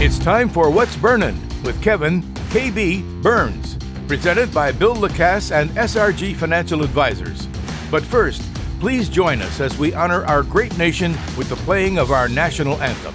It's time for What's Burnin' with Kevin KB Burns, presented by Bill Lacasse and SRG Financial Advisors. But first, please join us as we honor our great nation with the playing of our national anthem.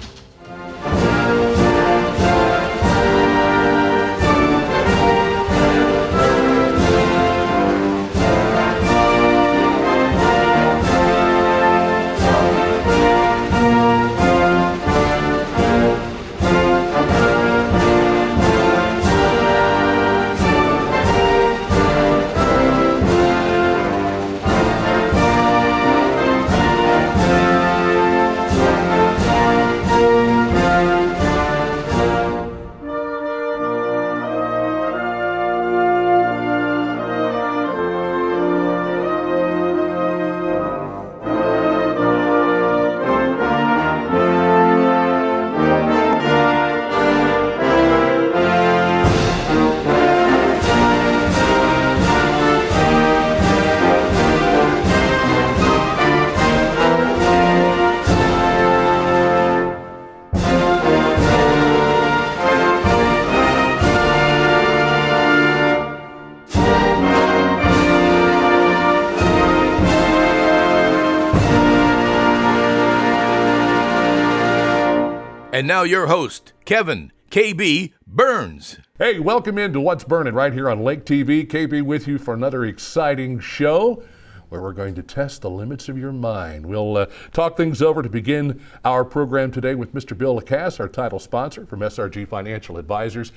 And now your host, Kevin KB Burns. Hey, welcome into What's Burnin' right here on Lake TV. KB with you for another exciting show where we're going to test the limits of your mind. We'll talk things over to begin our program today with Mr. Bill Lacasse, our title sponsor from SRG Financial Advisors.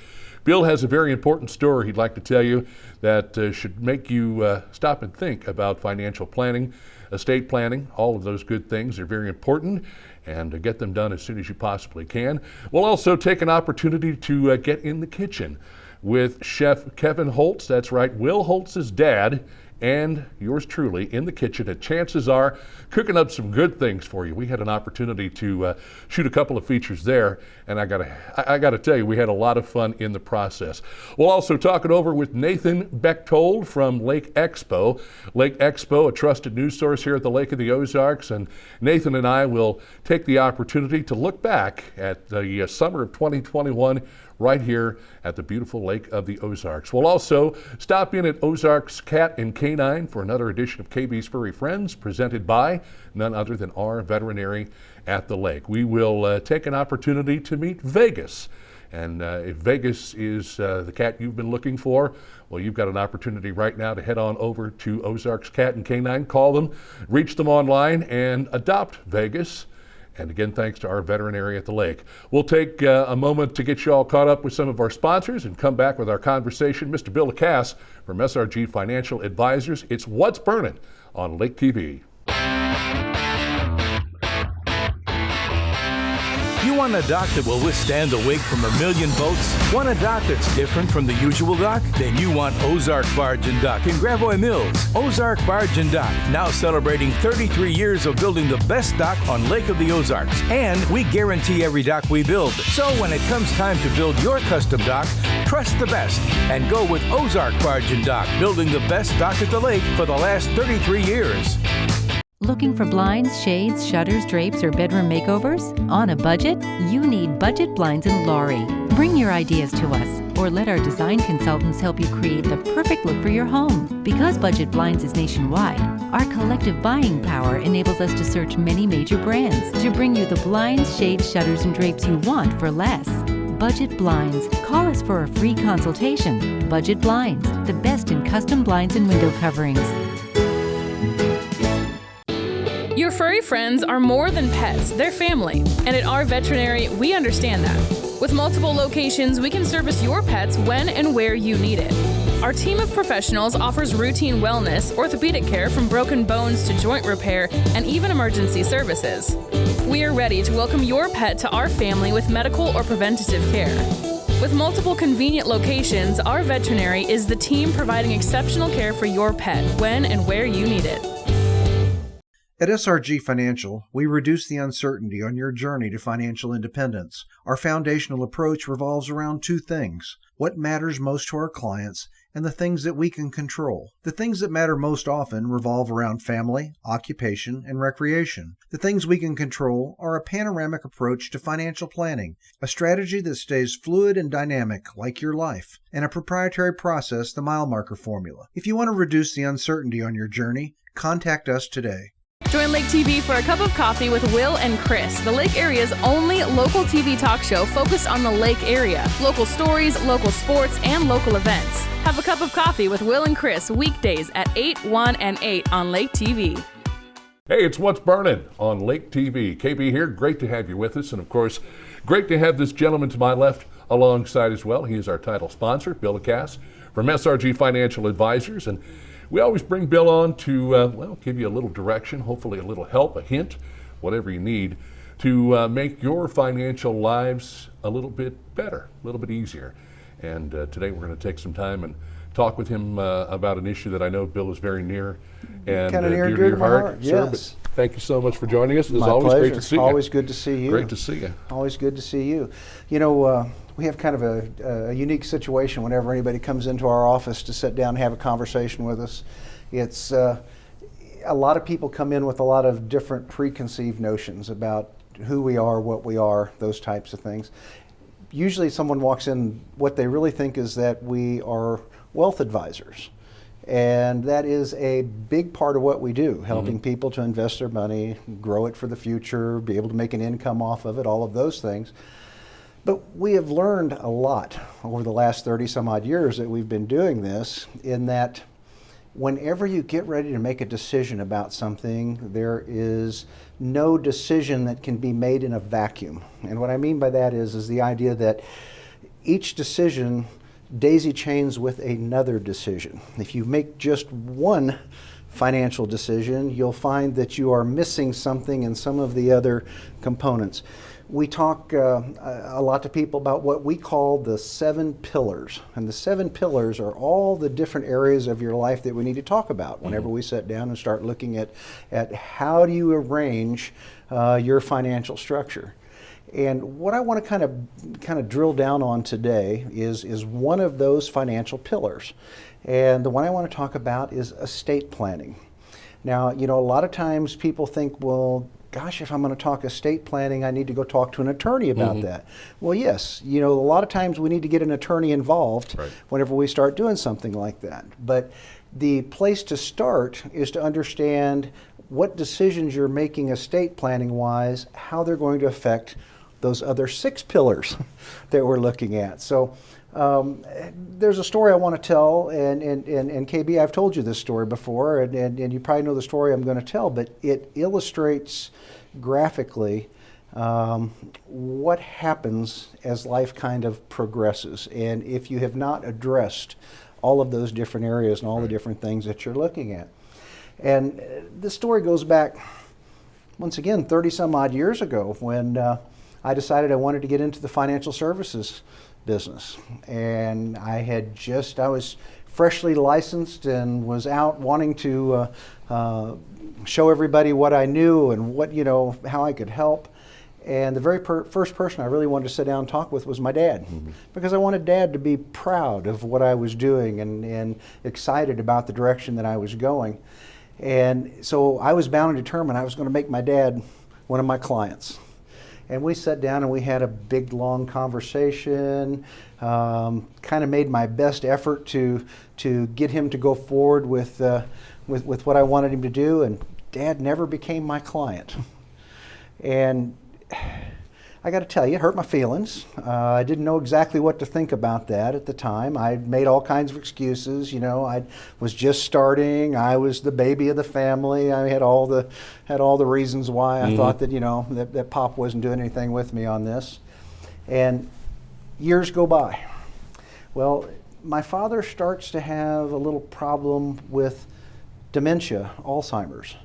Bill has a very important story he'd like to tell you that should make you stop and think about financial planning, estate planning. All of those good things are very important, and get them done as soon as you possibly can. We'll also take an opportunity to get in the kitchen with Chef Kevin Holtz. That's right, Will Holtz's dad, and yours truly in the kitchen, and chances are cooking up some good things for you. We had an opportunity to shoot a couple of features there, and I gotta tell you, we had a lot of fun in the process. We'll also talk it over with Nathan Bechtold from Lake Expo. Lake Expo, a trusted news source here at the Lake of the Ozarks, and Nathan and I will take the opportunity to look back at the summer of 2021 right here at the beautiful Lake of the Ozarks. We'll also stop in at Ozarks Cat and Canine for another edition of KB's Furry Friends, presented by none other than our veterinary at the lake. We will take an opportunity to meet Vegas. And if Vegas is the cat you've been looking for, well, you've got an opportunity right now to head on over to Ozarks Cat and Canine, call them, reach them online, and adopt Vegas. And again, thanks to our veterinary at the lake. We'll take a moment to get you all caught up with some of our sponsors and come back with our conversation. Mr. Bill Lacasse from SRG Financial Advisors. It's What's Burnin' on Lake TV. You want a dock that will withstand the wake from a million boats? Want a dock that's different from the usual dock? Then you want Ozark Barge and Dock in Gravois Mills. Ozark Barge and Dock, now celebrating 33 years of building the best dock on Lake of the Ozarks. And we guarantee every dock we build. So when it comes time to build your custom dock, trust the best and go with Ozark Barge and Dock, building the best dock at the lake for the last 33 years. Looking for blinds, shades, shutters, drapes, or bedroom makeovers? On a budget? You need Budget Blinds in Laurie. Bring your ideas to us, or let our design consultants help you create the perfect look for your home. Because Budget Blinds is nationwide, our collective buying power enables us to search many major brands to bring you the blinds, shades, shutters, and drapes you want for less. Budget Blinds. Call us for a free consultation. Budget Blinds, the best in custom blinds and window coverings. Your furry friends are more than pets, they're family. And at our veterinary, we understand that. With multiple locations, we can service your pets when and where you need it. Our team of professionals offers routine wellness, orthopedic care from broken bones to joint repair, and even emergency services. We are ready to welcome your pet to our family with medical or preventative care. With multiple convenient locations, our veterinary is the team providing exceptional care for your pet when and where you need it. At SRG Financial, we reduce the uncertainty on your journey to financial independence. Our foundational approach revolves around two things: what matters most to our clients and the things that we can control. The things that matter most often revolve around family, occupation, and recreation. The things we can control are a panoramic approach to financial planning, a strategy that stays fluid and dynamic like your life, and a proprietary process, the mile marker formula. If you want to reduce the uncertainty on your journey, contact us today. Join Lake TV for a cup of coffee with Will and Chris, the Lake area's only local TV talk show focused on the Lake area. Local stories, local sports, and local events. Have a cup of coffee with Will and Chris weekdays at 8, 1, and 8 on Lake TV. Hey, it's What's Burnin' on Lake TV. KB here, great to have you with us. And of course, great to have this gentleman to my left alongside as well. He is our title sponsor, Bill Lacasse from SRG Financial Advisors. And we always bring Bill on to, give you a little direction, hopefully a little help, a hint, whatever you need to make your financial lives a little bit better, a little bit easier. And today we're going to take some time and talk with him about an issue that I know, Bill, is very near and kind of near dear and to dear your to my heart. heart, Sir, yes. but thank you so much for joining us. It's My always pleasure. great to see you. Always good to see you. Great to see you. Always good to see you. You know, we have kind of a unique situation whenever anybody comes into our office to sit down and have a conversation with us. It's a lot of people come in with a lot of different preconceived notions about who we are, what we are, those types of things. Usually someone walks in, what they really think is that we are wealth advisors. And that is a big part of what we do, helping people to invest their money, grow it for the future, be able to make an income off of it, all of those things. But we have learned a lot over the last 30 some odd years that we've been doing this, in that whenever you get ready to make a decision about something, there is no decision that can be made in a vacuum. And what I mean by that is the idea that each decision daisy chains with another decision. If you make just one financial decision, you'll find that you are missing something in some of the other components. We talk a lot to people about what we call the 7 pillars. And the 7 pillars are all the different areas of your life that we need to talk about whenever we sit down and start looking at how do you arrange your financial structure. And what I want to kind of drill down on today is one of those financial pillars. And the one I want to talk about is estate planning. Now, you know, a lot of times people think, well, gosh, if I'm going to talk estate planning, I need to go talk to an attorney about that. Well, yes, you know, a lot of times we need to get an attorney involved whenever we start doing something like that. But the place to start is to understand what decisions you're making estate planning wise, how they're going to affect those other 6 pillars that we're looking at. So there's a story I want to tell, and KB, I've told you this story before, and you probably know the story I'm going to tell, but it illustrates graphically what happens as life kind of progresses. And if you have not addressed all of those different areas and all the different things that you're looking at. And this story goes back, once again, 30 some odd years ago when I decided I wanted to get into the financial services business. And I was freshly licensed and was out wanting to show everybody what I knew and what, you know, how I could help. And the very first person I really wanted to sit down and talk with was my dad, because I wanted Dad to be proud of what I was doing and excited about the direction that I was going. And so I was bound and determined I was going to make my dad one of my clients. And we sat down and we had a big, long conversation, kind of made my best effort to get him to go forward with what I wanted him to do, and Dad never became my client. And I got to tell you, it hurt my feelings. I didn't know exactly what to think about that at the time. I made all kinds of excuses. You know, I was just starting. I was the baby of the family. I had all the reasons why I thought that, you know, that Pop wasn't doing anything with me on this. And years go by. Well, my father starts to have a little problem with dementia, Alzheimer's.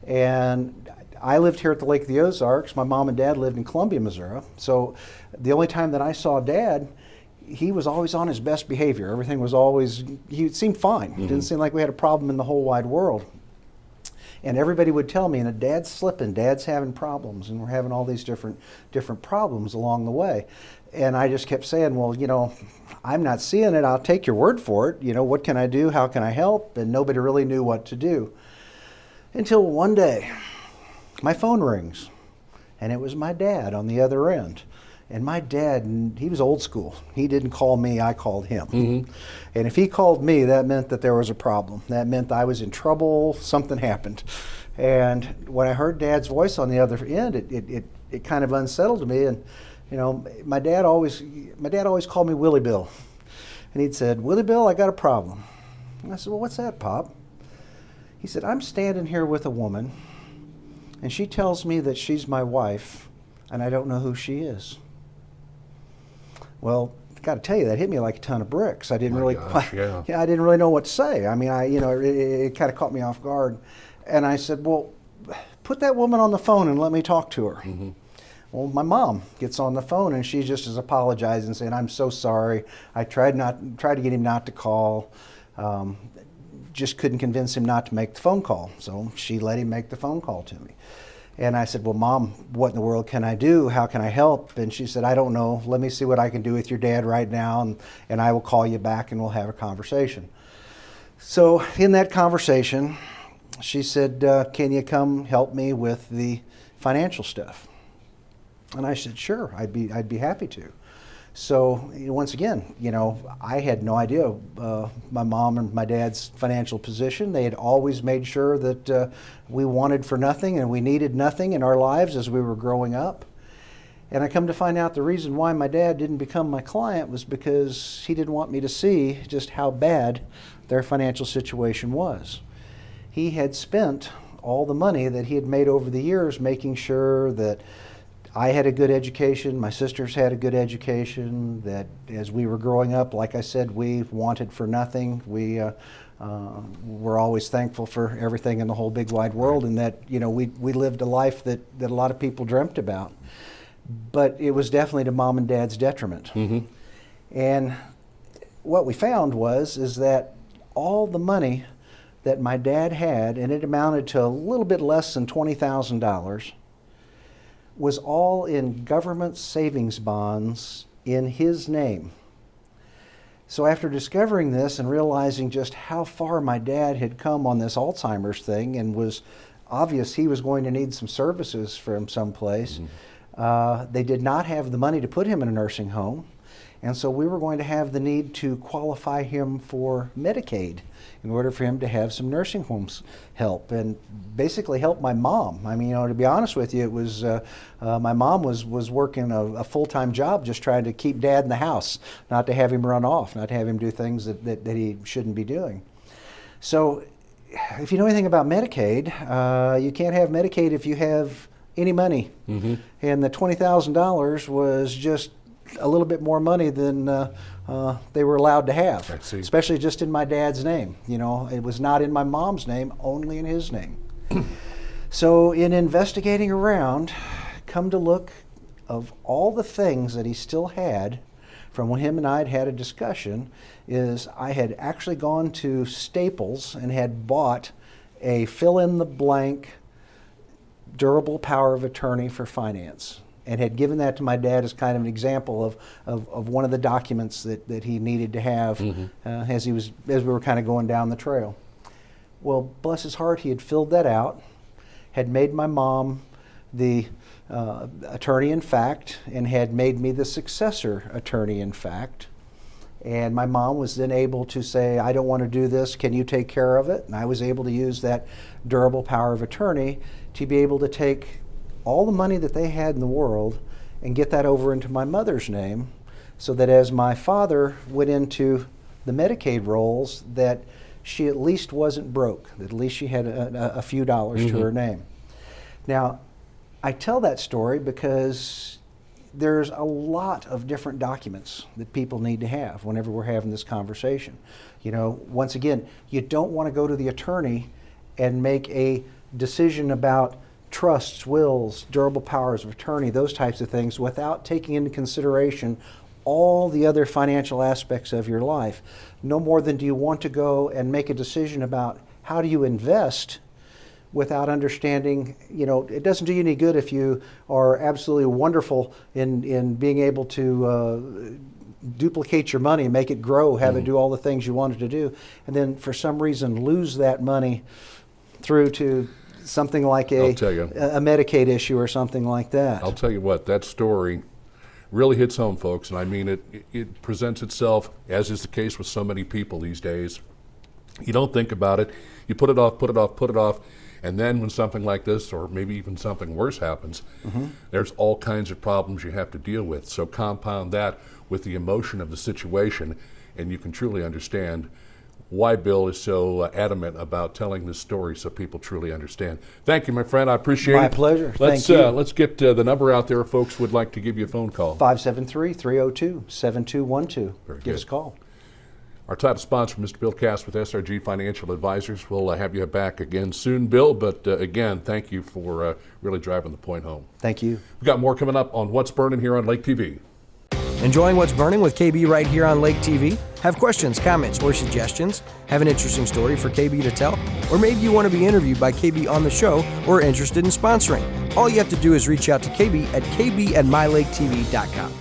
And I lived here at the Lake of the Ozarks. My mom and dad lived in Columbia, Missouri. So the only time that I saw Dad, he was always on his best behavior. Everything was always, he seemed fine. It didn't seem like we had a problem in the whole wide world. And everybody would tell me, and Dad's slipping, Dad's having problems, and we're having all these different problems along the way. And I just kept saying, well, I'm not seeing it. I'll take your word for it. What can I do? How can I help? And nobody really knew what to do. Until one day, my phone rings, and it was my dad on the other end. And my dad, he was old school. He didn't call me, I called him. Mm-hmm. And if he called me, that meant that there was a problem. That meant I was in trouble, something happened. And when I heard Dad's voice on the other end, it kind of unsettled me. And my dad always called me Willie Bill. And he'd said, Willie Bill, I got a problem. And I said, well, what's that, Pop? He said, I'm standing here with a woman, and she tells me that she's my wife, and I don't know who she is. Well, I got to tell you, that hit me like a ton of bricks. I didn't I didn't really know what to say. I mean, it kind of caught me off guard. And I said, well, put that woman on the phone and let me talk to her. Mm-hmm. Well, my mom gets on the phone, and she just is apologizing, saying, I'm so sorry. I tried to get him not to call. Just couldn't convince him not to make the phone call. So she let him make the phone call to me. And I said, well, Mom, what in the world can I do? How can I help? And she said, I don't know. Let me see what I can do with your dad right now, and I will call you back and we'll have a conversation. So in that conversation, she said, can you come help me with the financial stuff? And I said, sure, I'd be happy to. So once again, I had no idea my mom and my dad's financial position. They had always made sure that we wanted for nothing and we needed nothing in our lives as we were growing up. And I come to find out the reason why my dad didn't become my client was because he didn't want me to see just how bad their financial situation was. He had spent all the money that he had made over the years making sure that I had a good education, my sisters had a good education, that as we were growing up, like I said, we wanted for nothing. We were always thankful for everything in the whole big wide world, and that we lived a life that a lot of people dreamt about. But it was definitely to Mom and Dad's detriment. Mm-hmm. And what we found is that all the money that my dad had, and it amounted to a little bit less than $20,000, was all in government savings bonds in his name. So after discovering this and realizing just how far my dad had come on this Alzheimer's thing, and was obvious he was going to need some services from someplace, they did not have the money to put him in a nursing home. And so we were going to have the need to qualify him for Medicaid in order for him to have some nursing homes help, and basically help my mom. I mean, to be honest with you, it was my mom was working a full-time job just trying to keep Dad in the house, not to have him run off, not to have him do things that he shouldn't be doing. So if you know anything about Medicaid, you can't have Medicaid if you have any money. Mm-hmm. And the $20,000 was just a little bit more money than they were allowed to have, especially just in my dad's name. It was not in my mom's name, only in his name. So in investigating around, come to look of all the things that he still had from when him and I had a discussion, is I had actually gone to Staples and had bought a fill-in-the-blank durable power of attorney for finance, and had given that to my dad as kind of an example of one of the documents that he needed to have as we were kind of going down the trail. Well, bless his heart, he had filled that out, had made my mom the attorney in fact, and had made me the successor attorney in fact. And my mom was then able to say, I don't want to do this, can you take care of it? And I was able to use that durable power of attorney to be able to take all the money that they had in the world and get that over into my mother's name, so that as my father went into the Medicaid rolls, that she at least wasn't broke, that at least she had a few dollars to her name. Now, I tell that story because there's a lot of different documents that people need to have whenever we're having this conversation. Once again, you don't want to go to the attorney and make a decision about trusts, wills, durable powers of attorney, those types of things, without taking into consideration all the other financial aspects of your life. No more than do you want to go and make a decision about how do you invest without understanding, it doesn't do you any good if you are absolutely wonderful in being able to duplicate your money, make it grow, have it do all the things you wanted to do, and then for some reason lose that money through to something like a Medicaid issue or something like that. I'll tell you what, that story really hits home, folks, and I mean it presents itself, as is the case with so many people these days. You don't think about it, you put it off, and then when something like this, or maybe even something worse happens, there's all kinds of problems you have to deal with. So compound that with the emotion of the situation, and you can truly understand why Bill is so adamant about telling this story so people truly understand. Thank you, my friend. I appreciate it. My pleasure. Thank you. Let's get the number out there. Folks would like to give you a phone call. 573-302-7212. Give us a call. Our title sponsor, Mr. Bill Cass with SRG Financial Advisors. We'll have you back again soon, Bill. But again, thank you for really driving the point home. Thank you. We've got more coming up on What's Burning here on Lake TV. Enjoying What's Burning with KB right here on Lake TV? Have questions, comments, or suggestions? Have an interesting story for KB to tell? Or maybe you want to be interviewed by KB on the show or are interested in sponsoring? All you have to do is reach out to KB at kb@mylaketv.com.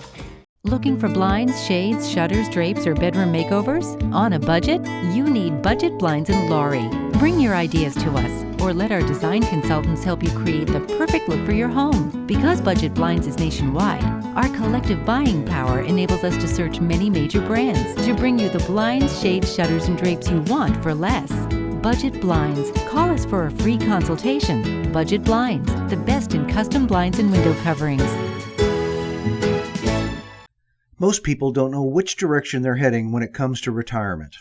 Looking for blinds, shades, shutters, drapes, or bedroom makeovers? On a budget? You need Budget Blinds in Laurie. Bring your ideas to us or let our design consultants help you create the perfect look for your home. Because Budget Blinds is nationwide, our collective buying power enables us to search many major brands to bring you the blinds, shades, shutters, and drapes you want for less. Budget Blinds. Call us for a free consultation. Budget Blinds, the best in custom blinds and window coverings. Most people don't know which direction they're heading when it comes to retirement,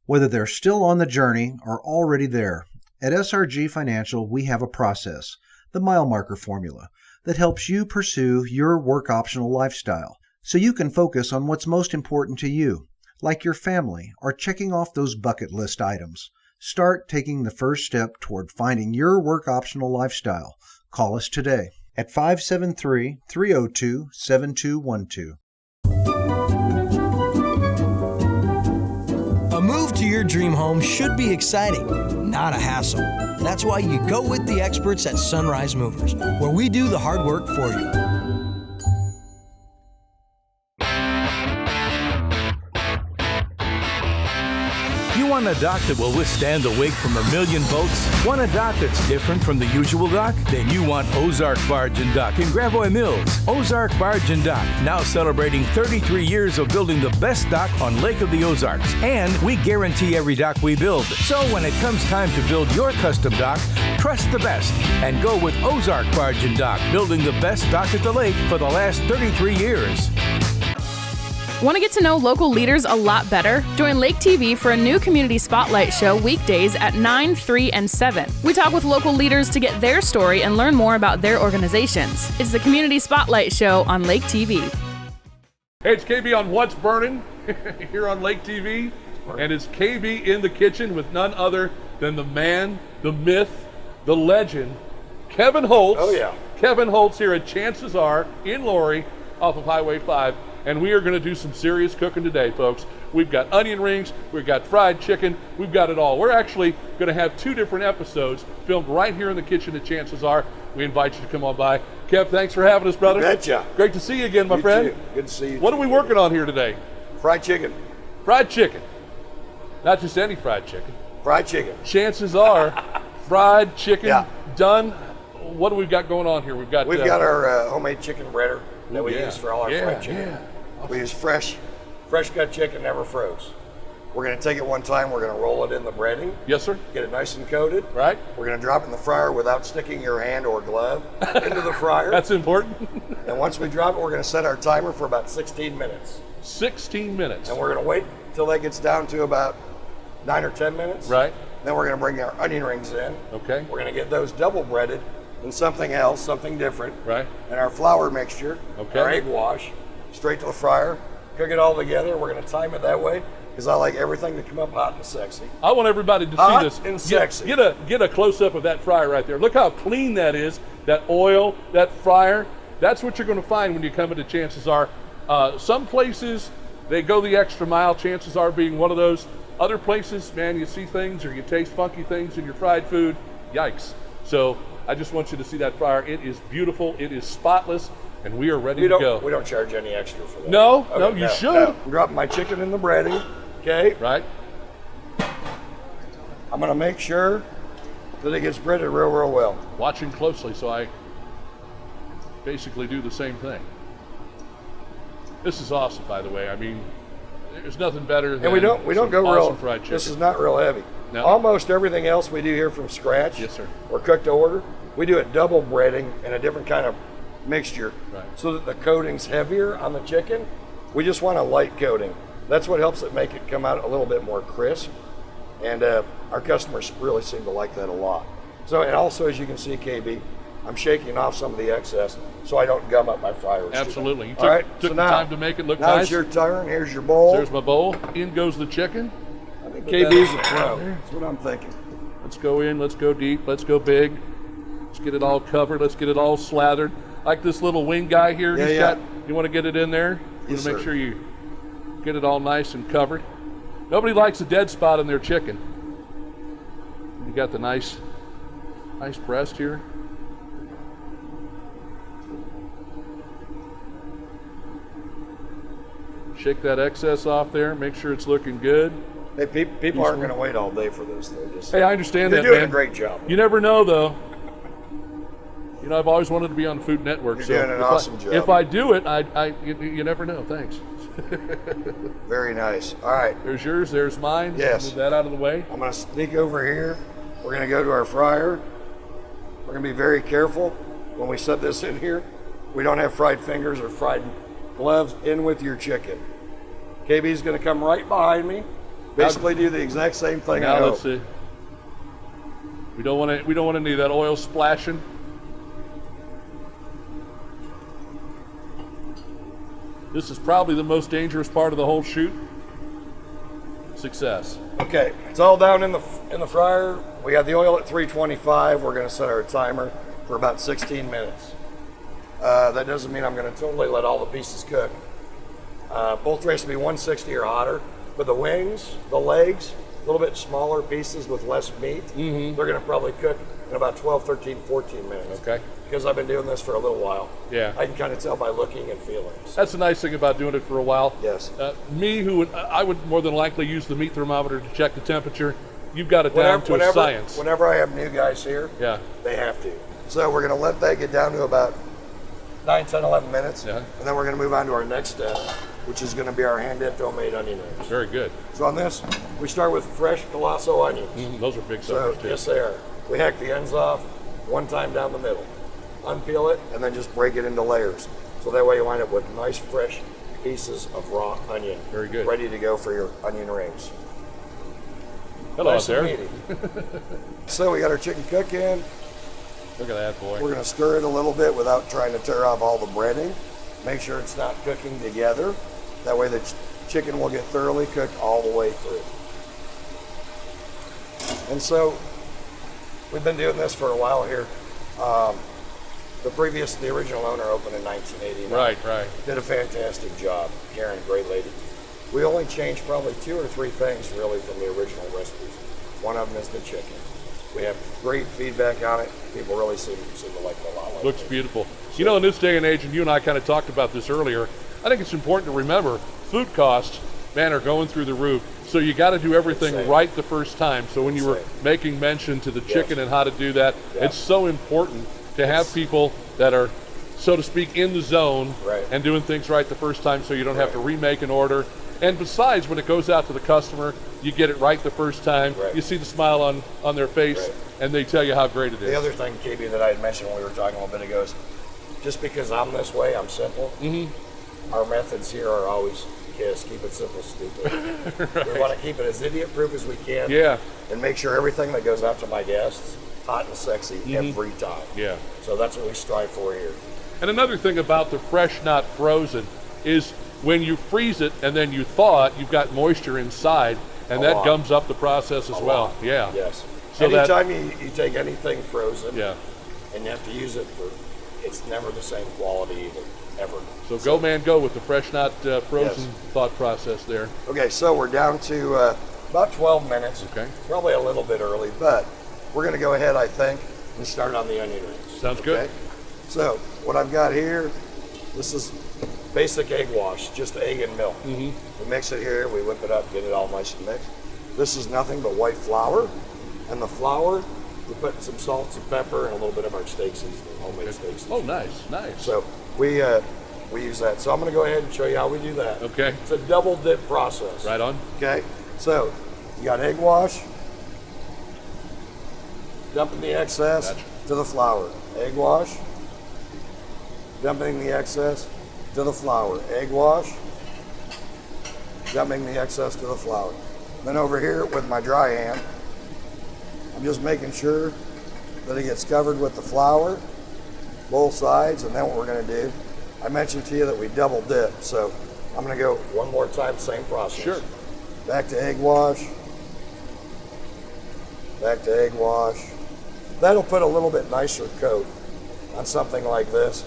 whether they're still on the journey or already there. At SRG Financial, we have a process, the mile marker formula, that helps you pursue your work optional lifestyle so you can focus on what's most important to you, like your family or checking off those bucket list items. Start taking the first step toward finding your work optional lifestyle. Call us today at 573-302-7212. A move to your dream home should be exciting, not a hassle. That's why you go with the experts at Sunrise Movers, where we do the hard work for you. You want a dock that will withstand the wake from a million boats? Want a dock that's different from the usual dock? Then you want Ozark Barge and Dock in Gravois Mills. Ozark Barge and Dock, now celebrating 33 years of building the best dock on Lake of the Ozarks. And we guarantee every dock we build. So when it comes time to build your custom dock, trust the best and go with Ozark Barge and Dock, building the best dock at the lake for the last 33 years. Want to get to know local leaders a lot better? Join Lake TV for a new community spotlight show weekdays at 9, 3, and 7. We talk with local leaders to get their story and learn more about their organizations. It's the Community Spotlight Show on Lake TV. Hey, it's KB on What's Burning here on Lake TV, and it's KB in the kitchen with none other than the man, the myth, the legend, Kevin Holtz. Oh, yeah. Kevin Holtz here at Chances Are in Laurie off of Highway 5. And we are going to do some serious cooking today, folks. We've got onion rings, we've got fried chicken, we've got it all. We're actually going to have 2 different episodes filmed right here in the kitchen at Chances Are. We invite you to come on by. Kev, thanks for having us, brother. You betcha. Great to see you again, my You friend. too. Good to see you. What are we working on here today? Fried chicken. Fried chicken. Not just any fried chicken. Fried chicken. Chances Are fried chicken Yeah. done. What do we got going on here? We've got our homemade chicken breader that we yeah. use for all our fried chicken. Yeah. We use fresh cut chicken, never froze. We're going to take it one time, we're going to roll it in the breading. Yes, sir. Get it nice and coated. Right. We're going to drop it in the fryer without sticking your hand or glove into the fryer. That's important. And once we drop it, we're going to set our timer for about 16 minutes. 16 minutes. And we're going to wait till that gets down to about 9 or 10 minutes. Right. Then we're going to bring our onion rings in. Okay. We're going to get those double breaded in something else, something different. Right. And our flour mixture, Okay. our egg wash, straight to the fryer. Cook it all together. We're going to time it that way because I like everything to come up hot and sexy. I want everybody to Hot see this. and sexy. Get a close up of that fryer right there. Look how clean that is. That oil, that fryer. That's what you're going to find when you come into Chances Are. Some places they go the extra mile. Chances Are being one of those. Other places, man, you see things or you taste funky things in your fried food. Yikes. So I just want you to see that fryer. It is beautiful. It is spotless, and we are ready to go. We don't charge any extra for that. No, Okay, no, you should. No. I'm dropping my chicken in the breading. Okay. Right. I'm going to make sure that it gets breaded real, real well. Watching closely, so I basically do the same thing. This is awesome, by the way. I mean, there's nothing better than And we don't go awesome real. fried chicken. This is not real heavy. No. Almost everything else we do here from scratch. Yes, sir. Or cooked to order. We do it double breading and a different kind of mixture, Right. so that the coating's heavier on the chicken. We just want a light coating. That's what helps it make it come out a little bit more crisp. And our customers really seem to like that a lot. So, and also, as you can see, KB, I'm shaking off some of the excess so I don't gum up my fryers. Absolutely. You All right, took so the now, time to make it look now nice. it's your turn. Here's your bowl. There's my bowl. In goes the chicken. I think KB's a pro. That's what I'm thinking. Let's go in. Let's go deep. Let's go big. Let's get it all covered. Let's get it all slathered. Like this little wing guy here. Yeah. You want to get it in there? You Yes, want to make sir. sure you get it all nice and covered. Nobody likes a dead spot in their chicken. You got the nice breast here. Shake that excess off there. Make sure it's looking good. Hey, people aren't going to wait all day for this. Hey, I understand You're that, doing man. a great job. You never know, though. You know, I've always wanted to be on the Food Network. You're so doing an awesome job. If I do it, you never know. Thanks. Very nice. All right. There's yours. There's mine. Yes. Move that out of the way. I'm going to sneak over here. We're going to go to our fryer. We're going to be very careful when we set this in here. We don't have fried fingers or fried gloves in with your chicken. KB's going to come right behind me. Basically do the exact same thing. Now let's see. We don't want any of that oil splashing. This is probably the most dangerous part of the whole shoot. Success. Okay, it's all down in the fryer. We got the oil at 325. We're going to set our timer for about 16 minutes. That doesn't mean I'm going to totally let all the pieces cook. Both races will be 160 or hotter, but the wings, the legs, a little bit smaller pieces with less meat, they're going to probably cook in about 12, 13, 14 minutes. Okay. Because I've been doing this for a little while. Yeah. I can kind of tell by looking and feeling. That's the nice thing about doing it for a while. Yes. I would more than likely use the meat thermometer to check the temperature. You've got it down to a science. Whenever I have new guys here, Yeah. they have to. So we're going to let that get down to about 9, 10, 11 minutes. Yeah. And then we're going to move on to our next step, which is going to be our hand-dipped homemade onion rings. Very good. So on this, we start with fresh colosso onions. Those are big So suckers too. yes, they are. We hack the ends off one time down the middle, unpeel it, and then just break it into layers. So that way you wind up with nice fresh pieces of raw onion. Very good. Ready to go for your onion rings. Hello Nice out and there. meaty. So we got our chicken cooking. Look at that, boy. We're going to stir it a little bit without trying to tear off all the breading. Make sure it's not cooking together. That way the chicken will get thoroughly cooked all the way through. And so we've been doing this for a while here. The original owner opened in 1989. Right. Did a fantastic job. Karen, great lady. We only changed probably 2 or 3 things really from the original recipes. One of them is the chicken. We have great feedback on it. People really seem to like it a lot. Looks beautiful. You know, in this day and age, and you and I kind of talked about this earlier, I think it's important to remember food costs, man, are going through the roof. So you got to do everything Insane. right the first time. So when you were Insane. making mention to the chicken and how to do that, Yeah. it's so important to have people that are, so to speak, in the zone Right. and doing things right the first time so you don't have to Right. remake an order. And besides, when it goes out to the customer, you get it right the first time. Right. You see the smile on their face, Right. and they tell you how great it is. The other thing, KB, that I had mentioned when we were talking a little bit ago is just because I'm this way, I'm simple. Our methods here are always KISS, keep it simple, stupid. We want to keep it as idiot-proof as we can. Yeah. And make sure everything that goes out to my guests, hot and sexy every time. Yeah. So that's what we strive for here. And another thing about the fresh, not frozen, is when you freeze it and then you thaw it, you've got moisture inside, and A that lot. gums up the process as A well. lot. Yeah. Yes. So that- Anytime you take anything frozen Yeah. and you have to use it for, it's never the same quality either, ever. So go, man, go with the fresh, not frozen Yes. thought process there. Okay, so we're down to about 12 minutes. Okay. Probably a little bit early, but we're going to go ahead, I think, and start on the onion rings. Sounds good. So what I've got here, this is basic egg wash, just egg and milk. We mix it here, we whip it up, get it all nice and mixed. This is nothing but white flour, and the flour, we put some salt, some pepper, and a little bit of our steak seasoning, homemade steak seasoning. Oh, nice, nice. So we use that. So I'm going to go ahead and show you how we do that. Okay. It's a double dip process. Right on. Okay. So you got egg wash, dumping the excess to the flour. Egg wash, dumping the excess to the flour. Egg wash, dumping the excess to the flour. Then over here with my dry hand, I'm just making sure that it gets covered with the flour, both sides, and then what we're going to do, I mentioned to you that we double dip, so I'm going to go one more time, same process. Sure. Back to egg wash, back to egg wash. That'll put a little bit nicer coat on something like this.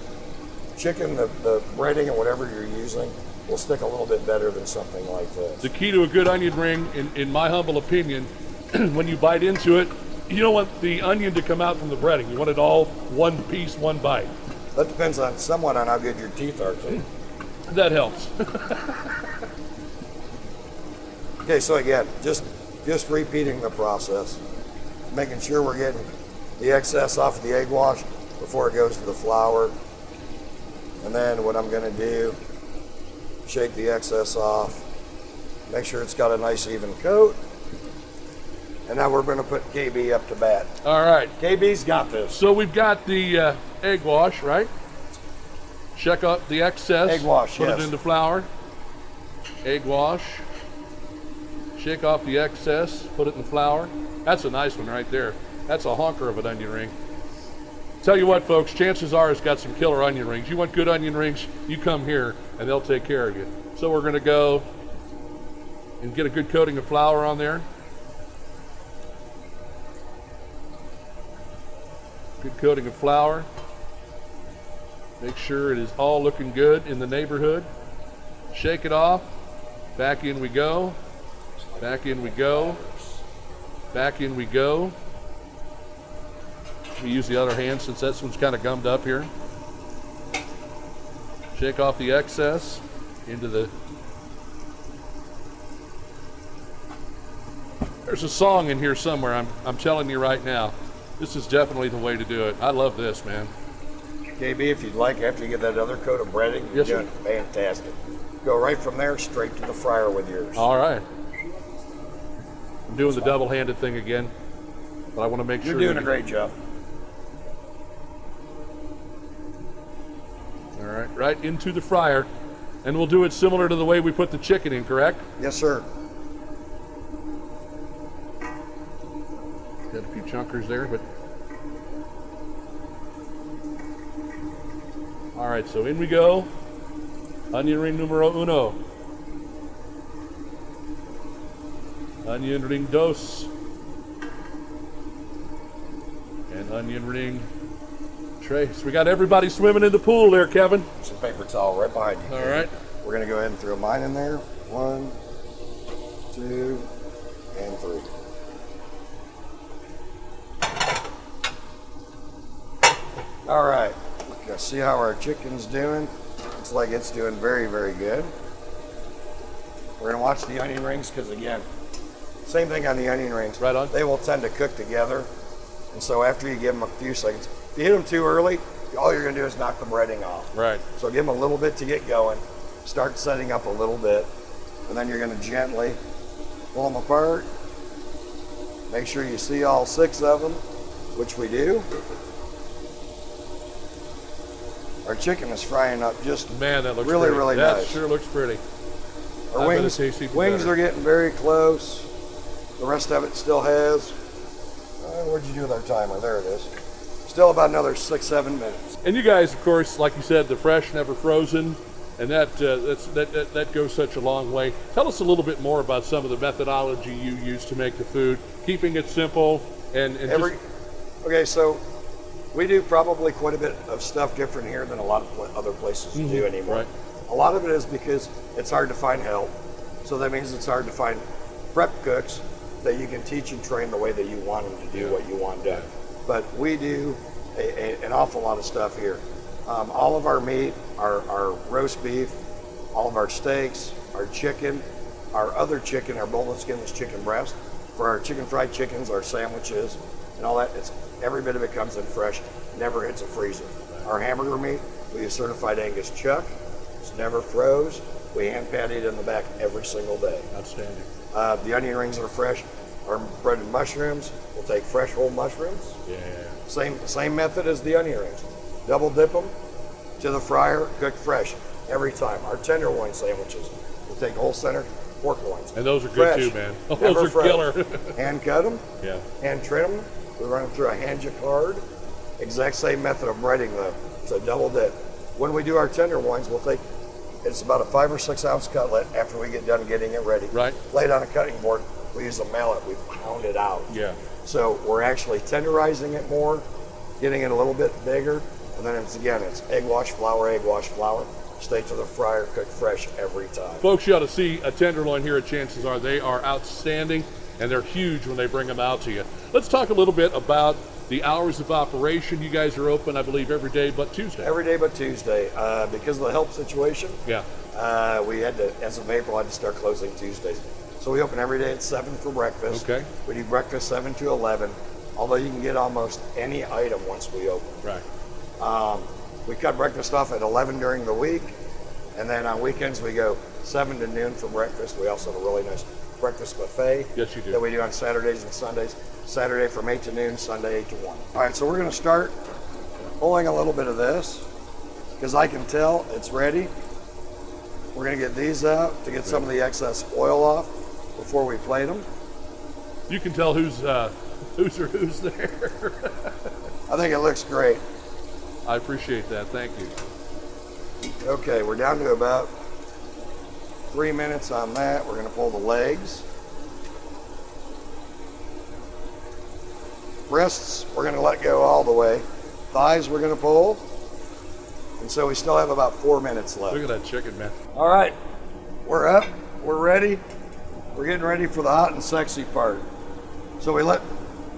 Chicken, the breading and whatever you're using will stick a little bit better than something like this. The key to a good onion ring, in my humble opinion, when you bite into it, you don't want the onion to come out from the breading. You want it all one piece, one bite. That depends on somewhat on how good your teeth are too. That helps. Okay, so again, just repeating the process, making sure we're getting the excess off of the egg wash before it goes to the flour. And then what I'm going to do, shake the excess off, make sure it's got a nice even coat. And now we're going to put KB up to bat. All right. KB's got this. So we've got the egg wash, right? Check out the excess. Egg wash, Put yes. it into flour. Egg wash. Shake off the excess. Put it in flour. That's a nice one right there. That's a honker of an onion ring. Tell you what, folks, chances are it's got some killer onion rings. You want good onion rings, you come here and they'll take care of you. So we're going to go and get a good coating of flour on there. Good coating of flour. Make sure it is all looking good in the neighborhood. Shake it off. Back in we go. Back in we go. Back in we go. We use the other hand since this one's kind of gummed up here. Shake off the excess into the... There's a song in here somewhere, I'm telling you right now. This is definitely the way to do it. I love this, man. KB, if you'd like, after you get that other coat of breading, you're Yes, sir. doing fantastic. Go right from there straight to the fryer with yours. All right. I'm doing the double-handed thing again, but I want to make You're sure... doing a great job. All right, right into the fryer. And we'll do it similar to the way we put the chicken in, correct? Yes, sir. Got a few chunkers there, but... All right, so in we go. Onion ring numero uno. Onion ring dos. And onion ring tres. We got everybody swimming in the pool there, Kevin. Some paper towel right behind you. All right. We're going to go ahead and throw mine in there. 1, 2, and 3. All right. Let's see how our chicken's doing. Looks like it's doing very, very good. We're going to watch the onion rings because, again, same thing on the onion rings. Right on. They will tend to cook together. And so after you give them a few seconds, if you hit them too early, all you're going to do is knock the breading off. Right. So give them a little bit to get going. Start setting up a little bit. And then you're going to gently pull them apart. Make sure you see all 6 of them, which we do. Our chicken is frying up just Man, that looks really, pretty. really that nice. sure looks pretty. Our I bet wings, it tastes even wings better. are getting very close. The rest of it still has. Where'd you do with our timer? There it is. Still about another 6-7 minutes. And you guys, of course, like you said, the fresh, never frozen, and that goes such a long way. Tell us a little bit more about some of the methodology you use to make the food, keeping it simple and Okay, so we do probably quite a bit of stuff different here than a lot of other places do anymore. Right. A lot of it is because it's hard to find help. So that means it's hard to find prep cooks that you can teach and train the way that you want them to do what you want done. but we do an awful lot of stuff here. All of our meat, our roast beef, all of our steaks, our chicken, our other chicken, our boneless, skinless chicken breast, for our chicken fried chickens, our sandwiches, and all that, every bit of it comes in fresh, never hits a freezer. Our hamburger meat, we use certified Angus chuck. It's never froze. We hand patty it in the back every single day. Outstanding. The onion rings are fresh. Our breaded mushrooms, we'll take fresh whole mushrooms. Yeah. Same method as the onion rings. Double dip them to the fryer, cooked fresh every time. Our tenderloin sandwiches, we'll take whole center pork loins. And those are fresh, good too, man. never Those are froze. killer. Hand cut them, Yeah. hand trim them. We run them through a hand jacquard. Exact same method of breading them. So double dip. When we do our tenderloins, we'll take, it's about a 5 or 6 ounce cutlet after we get done getting it ready. Right. Lay it on a cutting board. We use a mallet. We pound it out. Yeah. So we're actually tenderizing it more, getting it a little bit bigger, and then it's egg wash flour, straight to the fryer, cooked fresh every time. Folks, you ought to see a tenderloin here at Chances Are. They are outstanding, and they're huge when they bring them out to you. Let's talk a little bit about the hours of operation. You guys are open, I believe, every day but Tuesday. Every day but Tuesday. Because of the help situation, Yeah. we had to, as of April, had to start closing Tuesdays. So we open every day at 7 for breakfast. Okay. We do breakfast 7 to 11, although you can get almost any item once we open. Right. We cut breakfast off at 11 during the week, and then on weekends we go 7 to noon for breakfast. We also have a really nice breakfast buffet. Yes, you do. That we do on Saturdays and Sundays. Saturday from 8 to noon, Sunday 8 to 1. All right, so we're gonna start pulling a little bit of this, because I can tell it's ready. We're gonna get these out to get some of the excess oil off before we plate them. You can tell who's there. I think it looks great. I appreciate that. Thank you. Okay, we're down to about 3 minutes on that. We're gonna pull the legs. Breasts, we're gonna let go all the way. Thighs, we're gonna pull. And so we still have about 4 minutes left. Look at that chicken, man. All right, we're up, we're ready. We're getting ready for the hot and sexy part. So we let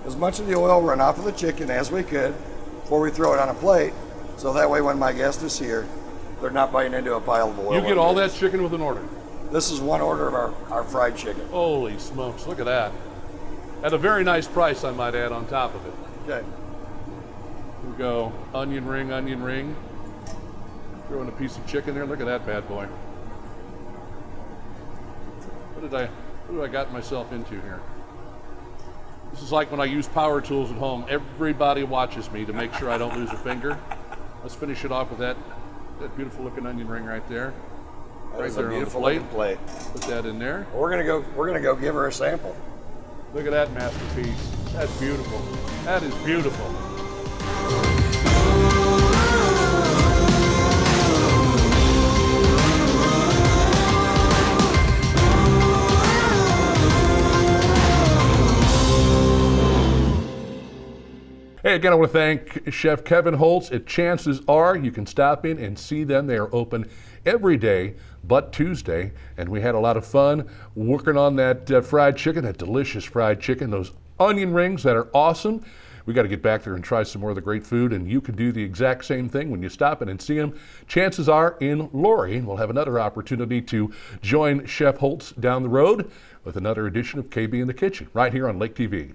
as much of the oil run off of the chicken as we could before we throw it on a plate. So that way when my guest is here, they're not biting into a pile of oil. You get all that chicken with an order. This is one order of our fried chicken. Holy smokes, look at that. At a very nice price, I might add, on top of it. Okay. We go onion ring. Throw in a piece of chicken there. Look at that bad boy. What did I got myself into here? This is like when I use power tools at home. Everybody watches me to make sure I don't lose a finger. Let's finish it off with that beautiful looking onion ring right there. That is a beautiful looking plate. Put that in there. We're gonna go give her a sample. Look at that masterpiece. That's beautiful. That is beautiful. Hey, again, I want to thank Chef Kevin Holtz at Chances Are. You can stop in and see them. They are open every day but Tuesday. And we had a lot of fun working on that fried chicken, that delicious fried chicken, those onion rings that are awesome. We got to get back there and try some more of the great food, and you can do the exact same thing when you stop in and see them. Chances Are in Laurie, and we'll have another opportunity to join Chef Holtz down the road with another edition of KB in the Kitchen right here on Lake TV.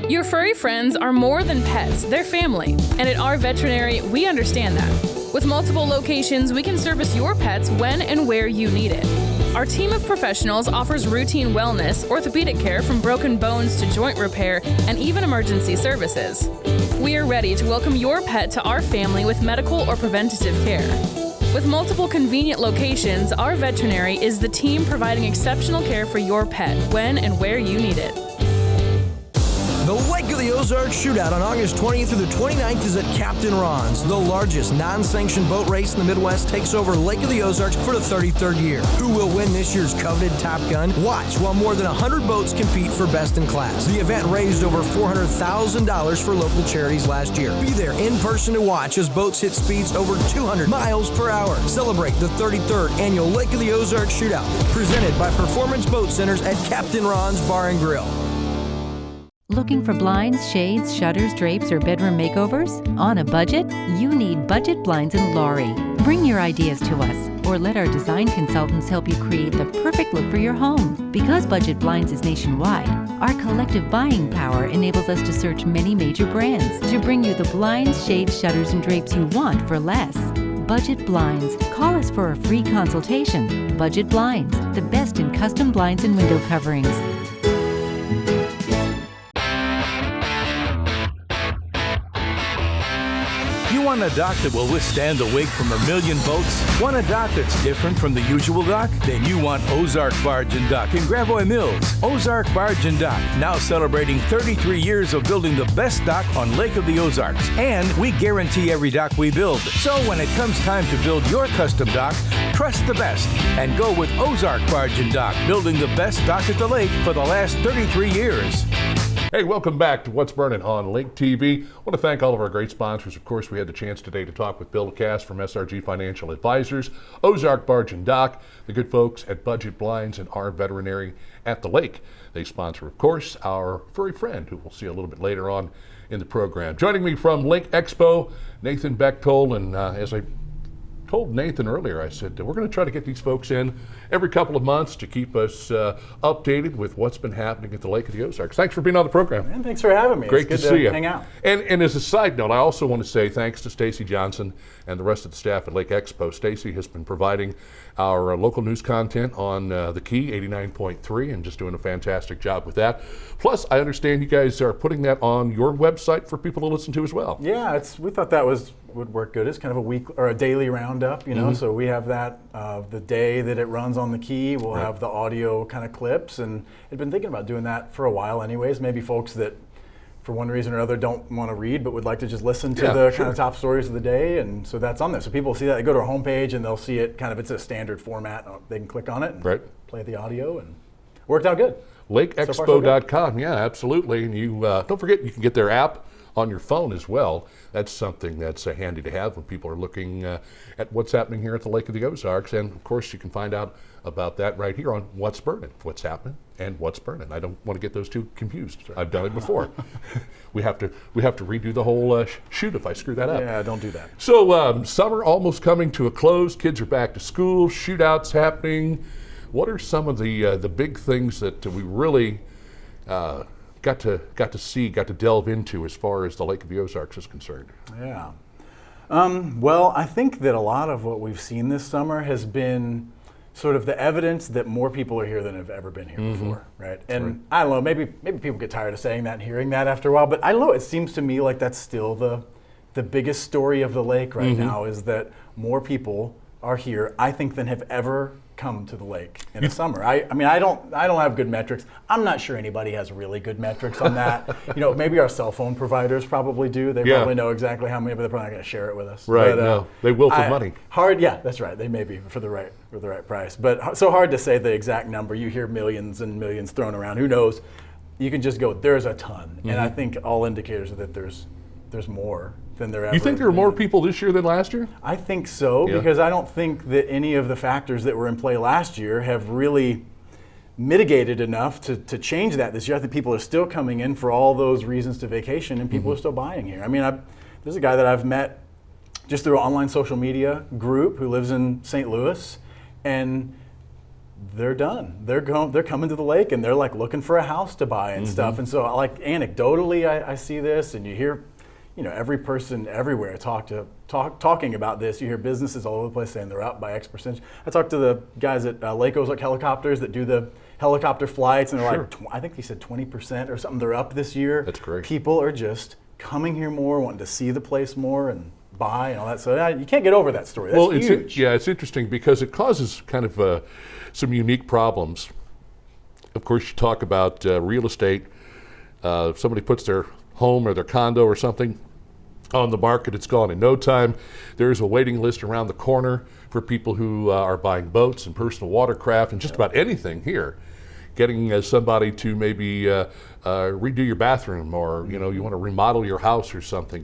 Your furry friends are more than pets, they're family. And at our veterinary, we understand that. With multiple locations, we can service your pets when and where you need it. Our team of professionals offers routine wellness, orthopedic care from broken bones to joint repair, and even emergency services. We are ready to welcome your pet to our family with medical or preventative care. With multiple convenient locations, our veterinary is the team providing exceptional care for your pet when and where you need it. The Lake of the Ozarks Shootout on August 20th through the 29th is at Captain Ron's. The largest non-sanctioned boat race in the Midwest takes over Lake of the Ozarks for the 33rd year. Who will win this year's coveted Top Gun? Watch while more than 100 boats compete for best in class. The event raised over $400,000 for local charities last year. Be there in person to watch as boats hit speeds over 200 miles per hour. Celebrate the 33rd annual Lake of the Ozarks Shootout, presented by Performance Boat Centers at Captain Ron's Bar and Grill. Looking for blinds, shades, shutters, drapes, or bedroom makeovers? On a budget? You need Budget Blinds in Laurie. Bring your ideas to us, or let our design consultants help you create the perfect look for your home. Because Budget Blinds is nationwide, our collective buying power enables us to search many major brands to bring you the blinds, shades, shutters, and drapes you want for less. Budget Blinds. Call us for a free consultation. Budget Blinds, the best in custom blinds and window coverings. You want a dock that will withstand the wake from a million boats? Want a dock that's different from the usual dock? Then you want Ozark Barge and Dock in Gravois Mills. Ozark Barge and Dock, now celebrating 33 years of building the best dock on Lake of the Ozarks. And we guarantee every dock we build. So when it comes time to build your custom dock, trust the best and go with Ozark Barge and Dock, building the best dock at the lake for the last 33 years. Hey, welcome back to What's Burnin' on Lake TV. I want to thank all of our great sponsors. Of course, we had the chance today to talk with Bill Cass from SRG Financial Advisors, Ozark Barge and Dock, the good folks at Budget Blinds, and our veterinary at the lake. They sponsor, of course, our furry friend, who we'll see a little bit later on in the program. Joining me from Lake Expo, Nathan Bechtold, and as I told Nathan earlier, I said, we're going to try to get these folks in every couple of months to keep us updated with what's been happening at the Lake of the Ozarks. Thanks for being on the program. Man, thanks for having me. Great it's to good see you. Hang out. And as a side note, I also want to say thanks to Stacy Johnson and the rest of the staff at Lake Expo. Stacy has been providing our local news content on the Key 89.3 and just doing a fantastic job with that. Plus, I understand you guys are putting that on your website for people to listen to as well. Yeah, we thought that would work good. It's kind of a week or a daily roundup, you know. Mm-hmm. So we have that the day that it runs on the Key. We'll have the audio kind of clips, and I've been thinking about doing that for a while, anyways. Maybe folks that, for one reason or other, don't want to read but would like to just listen to the kind of top stories of the day, and so that's on there. So people see that, they go to our homepage and they'll see it kind of, it's a standard format. They can click on it and play the audio, and worked out good. LakeExpo.com, yeah, absolutely. And you don't forget, you can get their app on your phone as well. That's something that's handy to have when people are looking at what's happening here at the Lake of the Ozarks. And of course, you can find out about that right here on What's Burnin', what's happening and what's burning. I don't want to get those two confused. I've done it before. we have to redo the whole shoot if I screw that up. Yeah, don't do that. So summer almost coming to a close. Kids are back to school. Shootouts happening. What are some of the big things that we really got to delve into as far as the Lake of the Ozarks is concerned? Yeah. Well, I think that a lot of what we've seen this summer has been sort of the evidence that more people are here than have ever been here before, right? And I don't know, maybe people get tired of saying that and hearing that after a while, but I don't know, it seems to me like that's still the biggest story of the lake right now, is that more people are here, I think, than have ever come to the lake in the summer. I mean, I don't have good metrics. I'm not sure anybody has really good metrics on that. You know, maybe our cell phone providers probably do. They probably know exactly how many, but they're probably not going to share it with us. Right. But, no, they will for money. Yeah, that's right. They may be for the right price. But so hard to say the exact number. You hear millions and millions thrown around. Who knows? You can just go, there's a ton. And I think all indicators are that there's more than there ever. You think there are more people this year than last year? I think so, because I don't think that any of the factors that were in play last year have really mitigated enough to change that this year. I think people are still coming in for all those reasons to vacation, and people are still buying here. I mean, there's a guy that I've met just through an online social media group who lives in St. Louis, and they're done. They're coming to the lake, and they're like looking for a house to buy and stuff. And so, like, anecdotally, I see this, and you hear, you know, every person everywhere talking about this. You hear businesses all over the place saying they're up by X percentage. I talked to the guys at Lake Ozark Helicopters that do the helicopter flights, and they're like, I think he said 20% or something. They're up this year. That's great. People are just coming here more, wanting to see the place more and buy and all that. So you can't get over that story. That's huge. It's interesting because it causes kind of some unique problems. Of course, you talk about real estate. If somebody puts their home or their condo or something on the market, it's gone in no time. There's a waiting list around the corner for people who are buying boats and personal watercraft and just about anything here. Getting somebody to maybe redo your bathroom, or you want to remodel your house or something,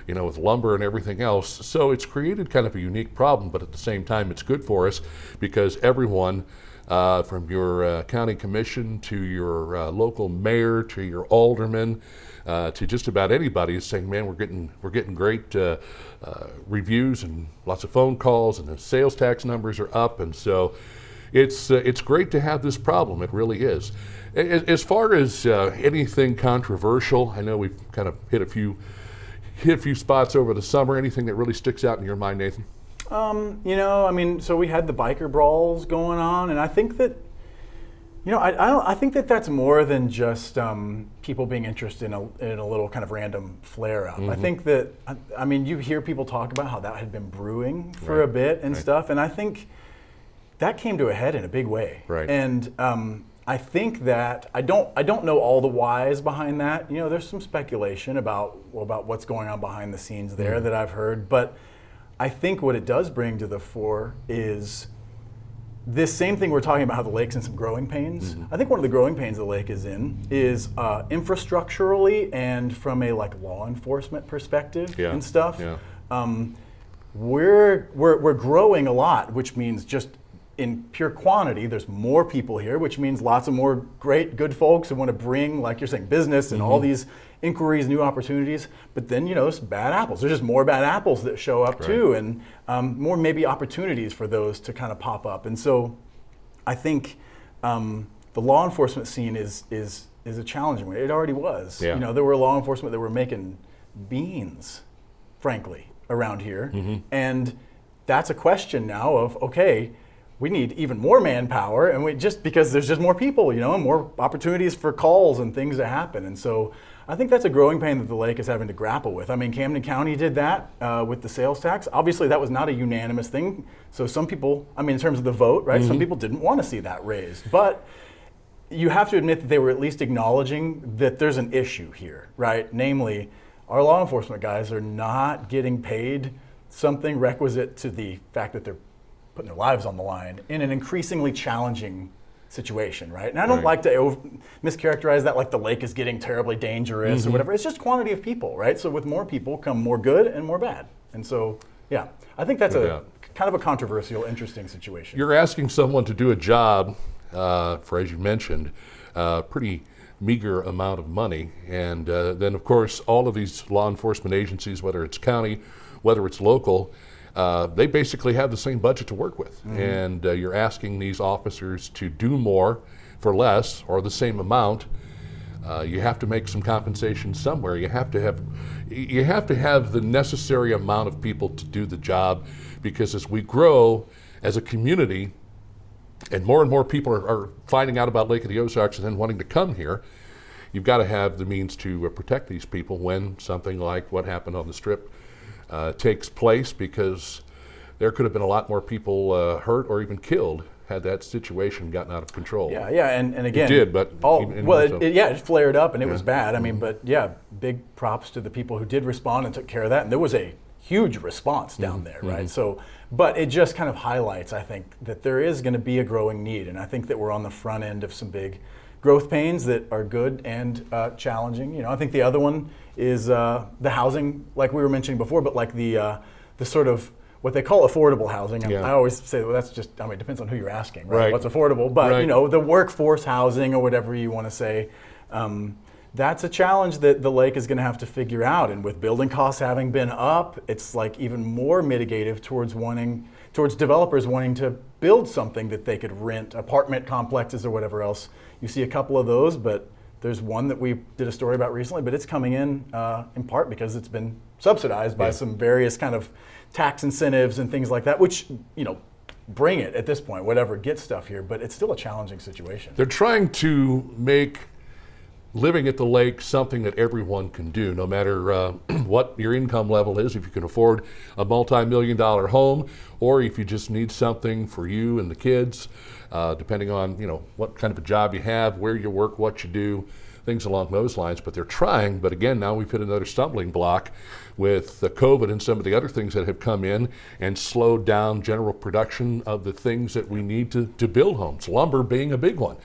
with lumber and everything else. So it's created kind of a unique problem, but at the same time it's good for us because everyone from your county commission to your local mayor to your alderman to just about anybody is saying, man, we're getting great reviews and lots of phone calls, and the sales tax numbers are up, and so it's great to have this problem. It really is. As far as anything controversial, I know we've kind of hit a few spots over the summer. Anything that really sticks out in your mind, Nathan? So we had the biker brawls going on, and I think that, I think that that's more than just people being interested in a little kind of random flare up. I think that, you hear people talk about how that had been brewing for a bit and stuff, and I think that came to a head in a big way. Right. And I think that I don't know all the whys behind that. There's some speculation about what's going on behind the scenes there that I've heard, but I think what it does bring to the fore is this same thing we're talking about, how the lake's in some growing pains. I think one of the growing pains the lake is in is infrastructurally and from a law enforcement perspective and stuff. Yeah. We're growing a lot, which means just in pure quantity, there's more people here, which means lots of more good folks who want to bring, like you're saying, business and all these inquiries, new opportunities. But then, there's bad apples. There's just more bad apples that show up too, and more maybe opportunities for those to kind of pop up. And so I think the law enforcement scene is a challenging one. It already was. Yeah. There were law enforcement that were making beans, frankly, around here. And that's a question now of, okay, we need even more manpower, and just because there's just more people, and more opportunities for calls and things to happen. And so I think that's a growing pain that the lake is having to grapple with. Camden County did that with the sales tax. Obviously, that was not a unanimous thing. So some people, in terms of the vote, right, some people didn't want to see that raised. But you have to admit that they were at least acknowledging that there's an issue here, right? Namely, our law enforcement guys are not getting paid something requisite to the fact that they're putting their lives on the line in an increasingly challenging situation, right? And I don't like to mischaracterize that like the lake is getting terribly dangerous or whatever. It's just quantity of people, right? So with more people come more good and more bad. And so, yeah, I think that's a kind of a controversial, interesting situation. You're asking someone to do a job for, as you mentioned, pretty meager amount of money. And then, of course, all of these law enforcement agencies, whether it's county, whether it's local, they basically have the same budget to work with. And you're asking these officers to do more for less or the same amount. You have to make some compensation somewhere. You have to have the necessary amount of people to do the job, because as we grow as a community and more people are finding out about Lake of the Ozarks and then wanting to come here, you've got to have the means to protect these people when something like what happened on the Strip takes place, because there could have been a lot more people hurt or even killed had that situation gotten out of control. Yeah, and again, it did, but it flared up and it was bad. But yeah, big props to the people who did respond and took care of that. And there was a huge response down there, right? So, but it just kind of highlights, I think, that there is going to be a growing need, and I think that we're on the front end of some big growth pains that are good and challenging. I think the other one is the housing, like we were mentioning before, but like the sort of what they call affordable housing. I always say, well, that's just, it depends on who you're asking, right? What's affordable, but the workforce housing or whatever you want to say, that's a challenge that the lake is going to have to figure out. And with building costs having been up, it's like even more mitigative towards developers wanting to build something that they could rent, apartment complexes or whatever else. You see a couple of those, but there's one that we did a story about recently, but it's coming in part because it's been subsidized by some various kind of tax incentives and things like that, which, bring it at this point, whatever, get stuff here, but it's still a challenging situation. They're trying to make living at the lake something that everyone can do, no matter what your income level is, if you can afford a multi-million-dollar home, or if you just need something for you and the kids, depending on what kind of a job you have, where you work, what you do, things along those lines. But they're trying. But again, now we've hit another stumbling block with the COVID and some of the other things that have come in and slowed down general production of the things that we need to build homes, lumber being a big one.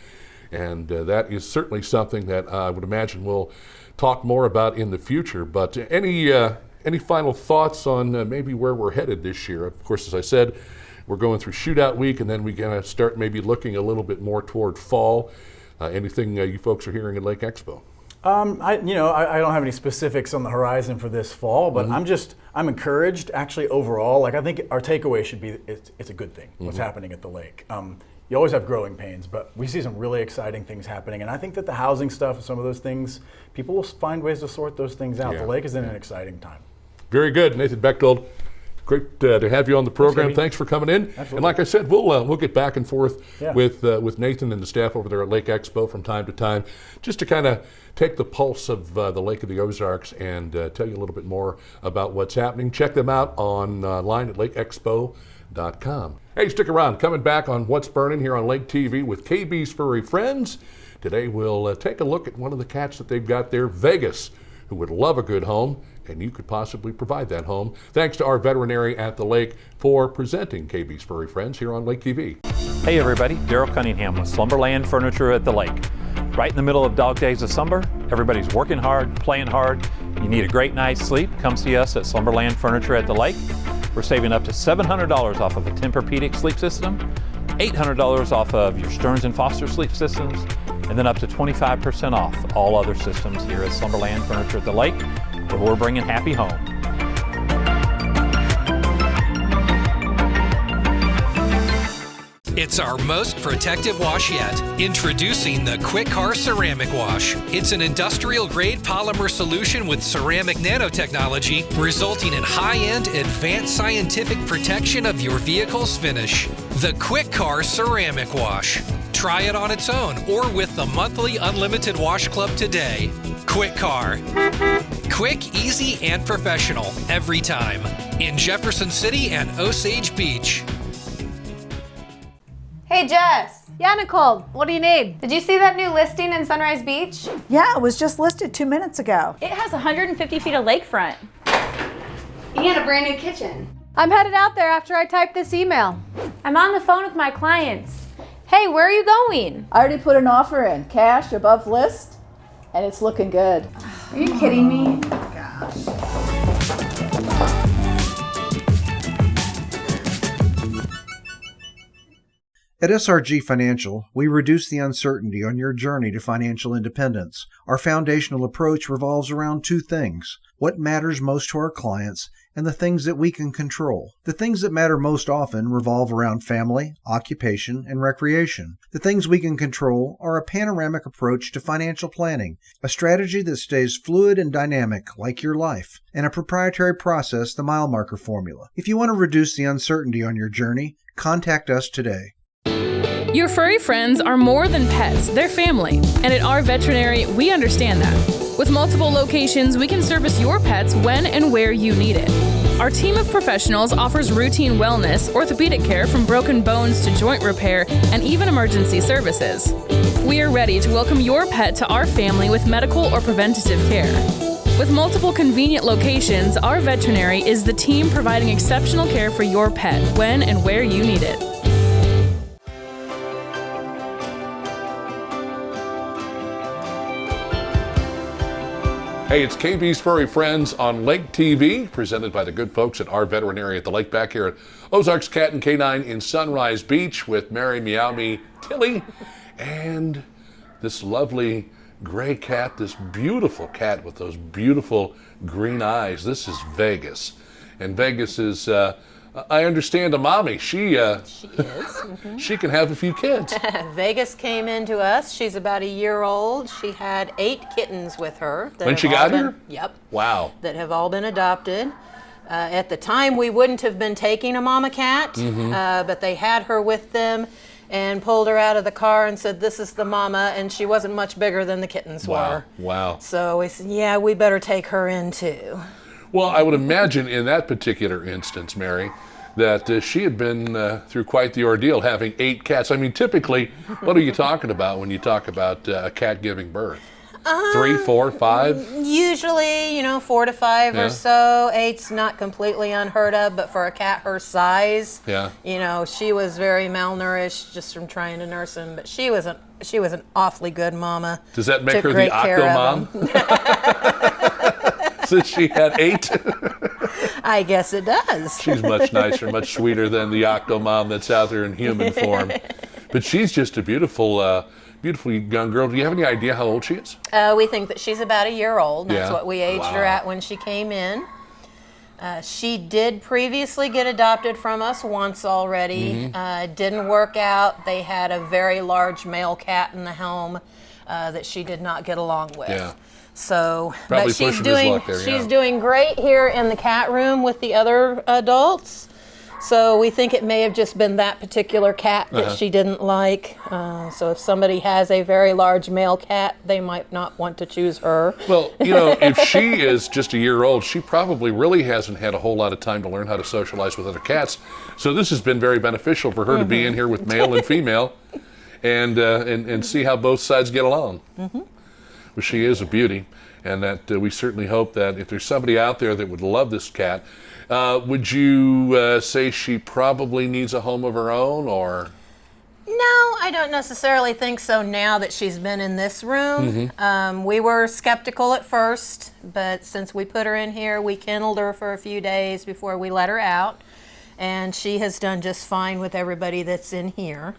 And that is certainly something that I would imagine we'll talk more about in the future. But any final thoughts on maybe where we're headed this year? Of course, as I said, we're going through shootout week, and then we're going to start maybe looking a little bit more toward fall. Anything you folks are hearing at Lake Expo? I don't have any specifics on the horizon for this fall, but I'm encouraged actually overall. Like, I think our takeaway should be it's a good thing what's happening at the lake. You always have growing pains, but we see some really exciting things happening, and I think that the housing stuff and some of those things, people will find ways to sort those things out. The lake is in an exciting time. Very good. Nathan Bechtold, great to have you on the program. Thanks for coming in. Absolutely. And like I said, we'll get back and forth with Nathan and the staff over there at Lake Expo from time to time, just to kind of take the pulse of the Lake of the Ozarks and tell you a little bit more about what's happening. Check them out online at lakeexpo.com. Hey, stick around. Coming back on What's Burning here on Lake TV with KB's Furry Friends. Today we'll take a look at one of the cats that they've got there, Vegas, who would love a good home, and you could possibly provide that home. Thanks to our veterinary at the lake for presenting KB's Furry Friends here on Lake TV. Hey everybody, Daryl Cunningham with Slumberland Furniture at the Lake. Right in the middle of dog days of summer, everybody's working hard, playing hard. You need a great night's sleep, come see us at Slumberland Furniture at the Lake. We're saving up to $700 off of a Tempur-Pedic sleep system, $800 off of your Stearns & Foster sleep systems, and then up to 25% off all other systems here at Slumberland Furniture at the Lake, where we're bringing happy home. It's our most protective wash yet. Introducing the Quick Car Ceramic Wash. It's an industrial-grade polymer solution with ceramic nanotechnology, resulting in high-end, advanced scientific protection of your vehicle's finish. The Quick Car Ceramic Wash. Try it on its own or with the monthly Unlimited Wash Club today. Quick Car. Quick, easy, and professional every time. In Jefferson City and Osage Beach. Hey Jess. Yeah, Nicole, what do you need? Did you see that new listing in Sunrise Beach? Yeah, it was just listed 2 minutes ago. It has 150 feet of lakefront. And a brand new kitchen. I'm headed out there after I type this email. I'm on the phone with my clients. Hey, where are you going? I already put an offer in, cash above list, and it's looking good. Are you kidding me? At SRG Financial, we reduce the uncertainty on your journey to financial independence. Our foundational approach revolves around two things: what matters most to our clients and the things that we can control. The things that matter most often revolve around family, occupation, and recreation. The things we can control are a panoramic approach to financial planning, a strategy that stays fluid and dynamic like your life, and a proprietary process, the mile marker formula. If you want to reduce the uncertainty on your journey, contact us today. Your furry friends are more than pets, they're family. And at our veterinary, we understand that. With multiple locations, we can service your pets when and where you need it. Our team of professionals offers routine wellness, orthopedic care from broken bones to joint repair, and even emergency services. We are ready to welcome your pet to our family with medical or preventative care. With multiple convenient locations, our veterinary is the team providing exceptional care for your pet when and where you need it. Hey, it's KB's Furry Friends on Lake TV, presented by the good folks at our veterinary at the lake back here at Ozarks Cat and Canine in Sunrise Beach with Mary Meow Me Tilly and this lovely gray cat, this beautiful cat with those beautiful green eyes. This is Vegas. And Vegas is, I understand, a mommy. She is. Mm-hmm. She can have a few kids. Vegas came into us. She's about a year old. She had 8 kittens with her. When she got here? Yep. Wow. That have all been adopted. At the time, we wouldn't have been taking a mama cat, but they had her with them and pulled her out of the car and said, "This is the mama," and she wasn't much bigger than the kittens were. Wow. So we said, yeah, we better take her in too. Well, I would imagine in that particular instance, Mary, that she had been through quite the ordeal having 8 cats. I mean, typically, what are you talking about when you talk about a cat giving birth? 3, 4, 5? Usually, 4 to 5 or so. 8's not completely unheard of, but for a cat her size, she was very malnourished just from trying to nurse him. But she was an awfully good mama. Does that make her the octo mom? Since she had 8? I guess it does. She's much nicer, much sweeter than the Octomom that's out there in human form. But she's just a beautiful, beautiful young girl. Do you have any idea how old she is? We think that she's about a year old. That's Yeah. what we aged her Wow. at when she came in. She did previously get adopted from us once already. Didn't work out. They had a very large male cat in the home that she did not get along with. Yeah. So, Probably but she's pushing his doing luck there, she's yeah. doing great here in the cat room with the other adults. So we think it may have just been that particular cat that she didn't like. So if somebody has a very large male cat, they might not want to choose her. Well, you know, if she is just a year old, she probably really hasn't had a whole lot of time to learn how to socialize with other cats. So this has been very beneficial for her to be in here with male and female and see how both sides get along. But she is a beauty, and that we certainly hope that if there's somebody out there that would love this cat, would you say she probably needs a home of her own, or? No, I don't necessarily think so now that she's been in this room. We were skeptical at first, but since we put her in here, we kenneled her for a few days before we let her out, and she has done just fine with everybody that's in here.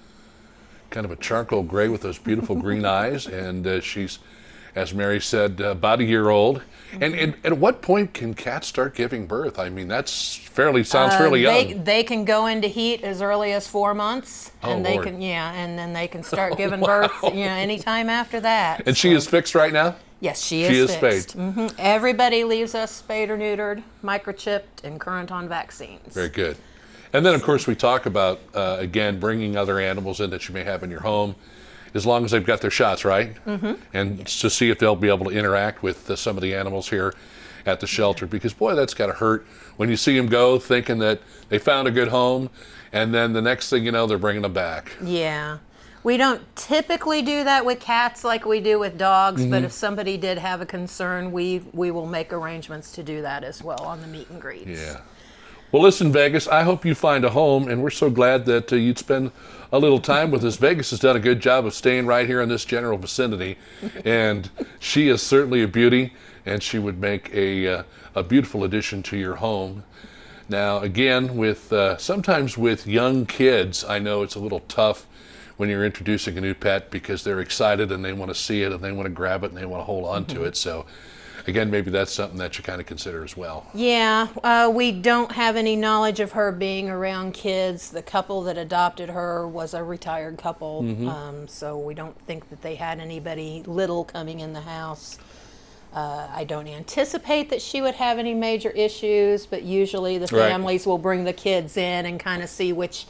Kind of a charcoal gray with those beautiful green eyes, and she's, as Mary said, about a year old. And at what point can cats start giving birth? I mean, sounds fairly young. They can go into heat as early as 4 months, and Lord. and then they can start giving birth, anytime after that. And she is fixed right now? Yes, she is fixed. spayed. Everybody leaves us spayed or neutered, microchipped, and current on vaccines. Very good. And then, of course, we talk about, again, bringing other animals in that you may have in your home, as long as they've got their shots, right? And to see if they'll be able to interact with some of the animals here at the shelter. Because, boy, that's got to hurt when you see them go thinking that they found a good home, and then the next thing you know, they're bringing them back. Yeah. We don't typically do that with cats like we do with dogs, but if somebody did have a concern, we will make arrangements to do that as well on the meet and greets. Yeah. Well, listen, Vegas, I hope you find a home, and we're so glad that you'd spend a little time with us. Vegas has done a good job of staying right here in this general vicinity, and she is certainly a beauty, and she would make a beautiful addition to your home. Now, again, with sometimes with young kids, I know it's a little tough when you're introducing a new pet because they're excited and they want to see it and they want to grab it and they want to hold on to it. So, again, maybe that's something that you kind of consider as well. Yeah, we don't have any knowledge of her being around kids. The couple that adopted her was a retired couple, so we don't think that they had anybody little coming in the house. I don't anticipate that she would have any major issues, but usually the families will bring the kids in and kind of see which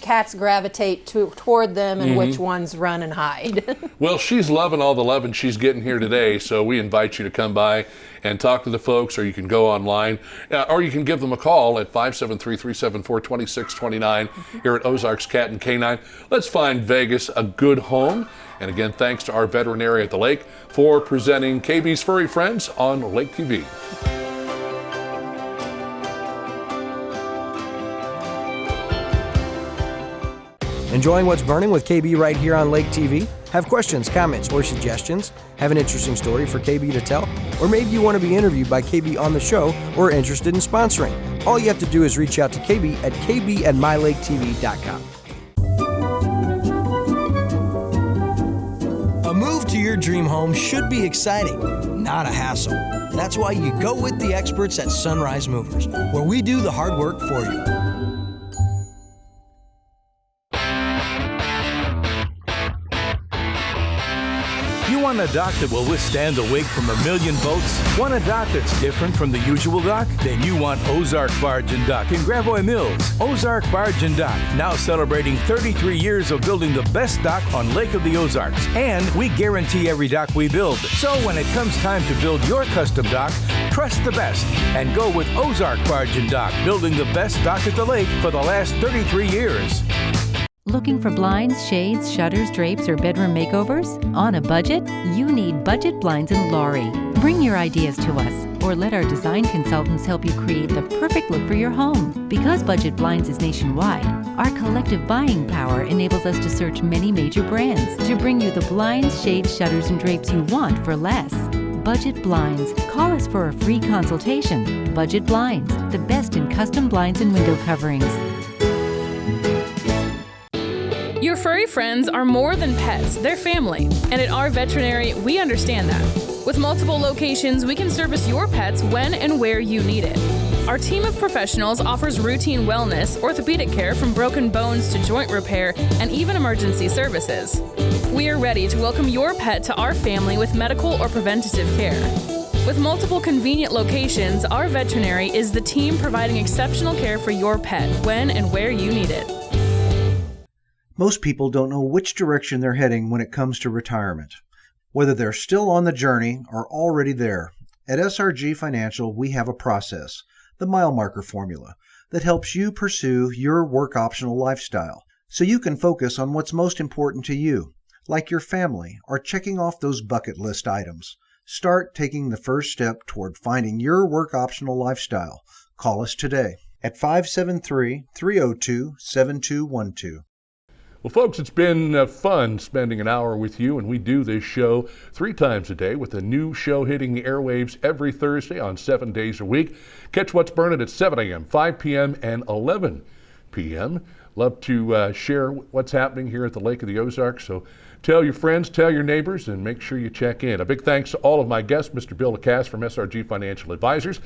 cats gravitate toward them and which ones run and hide. Well, she's loving all the loving she's getting here today, so we invite you to come by and talk to the folks, or you can go online, or you can give them a call at 573-374-2629 here at Ozarks Cat and Canine. Let's find Vegas a good home. And again, thanks to our veterinarian at the lake for presenting KB's Furry Friends on Lake TV. Enjoying What's Burning with KB right here on Lake TV? Have questions, comments, or suggestions? Have an interesting story for KB to tell? Or maybe you want to be interviewed by KB on the show or are interested in sponsoring? All you have to do is reach out to KB at kb@mylaketv.com. A move to your dream home should be exciting, not a hassle. That's why you go with the experts at Sunrise Movers, where we do the hard work for you. You want a dock that will withstand the wake from a million boats? Want a dock that's different from the usual dock? Then you want Ozark Barge and Dock in Gravois Mills. Ozark Barge and Dock, now celebrating 33 years of building the best dock on Lake of the Ozarks. And we guarantee every dock we build. So when it comes time to build your custom dock, trust the best and go with Ozark Barge and Dock, building the best dock at the lake for the last 33 years. Looking for blinds, shades, shutters, drapes, or bedroom makeovers? On a budget? You need Budget Blinds in Laurie. Bring your ideas to us, or let our design consultants help you create the perfect look for your home. Because Budget Blinds is nationwide, our collective buying power enables us to search many major brands to bring you the blinds, shades, shutters, and drapes you want for less. Budget Blinds. Call us for a free consultation. Budget Blinds, the best in custom blinds and window coverings. Your furry friends are more than pets, they're family. And at our veterinary, we understand that. With multiple locations, we can service your pets when and where you need it. Our team of professionals offers routine wellness, orthopedic care from broken bones to joint repair, and even emergency services. We are ready to welcome your pet to our family with medical or preventative care. With multiple convenient locations, our veterinary is the team providing exceptional care for your pet when and where you need it. Most people don't know which direction they're heading when it comes to retirement. Whether they're still on the journey or already there, at SRG Financial we have a process, the mile marker formula, that helps you pursue your work optional lifestyle so you can focus on what's most important to you, like your family or checking off those bucket list items. Start taking the first step toward finding your work optional lifestyle. Call us today at 573-302-7212. Well, folks, it's been fun spending an hour with you, and we do this show 3 times a day with a new show hitting the airwaves every Thursday on 7 days a week. Catch What's Burnin' at 7 a.m., 5 p.m., and 11 p.m. Love to share what's happening here at the Lake of the Ozarks, so tell your friends, tell your neighbors, and make sure you check in. A big thanks to all of my guests, Mr. Bill Lacasse from SRG Financial Advisors,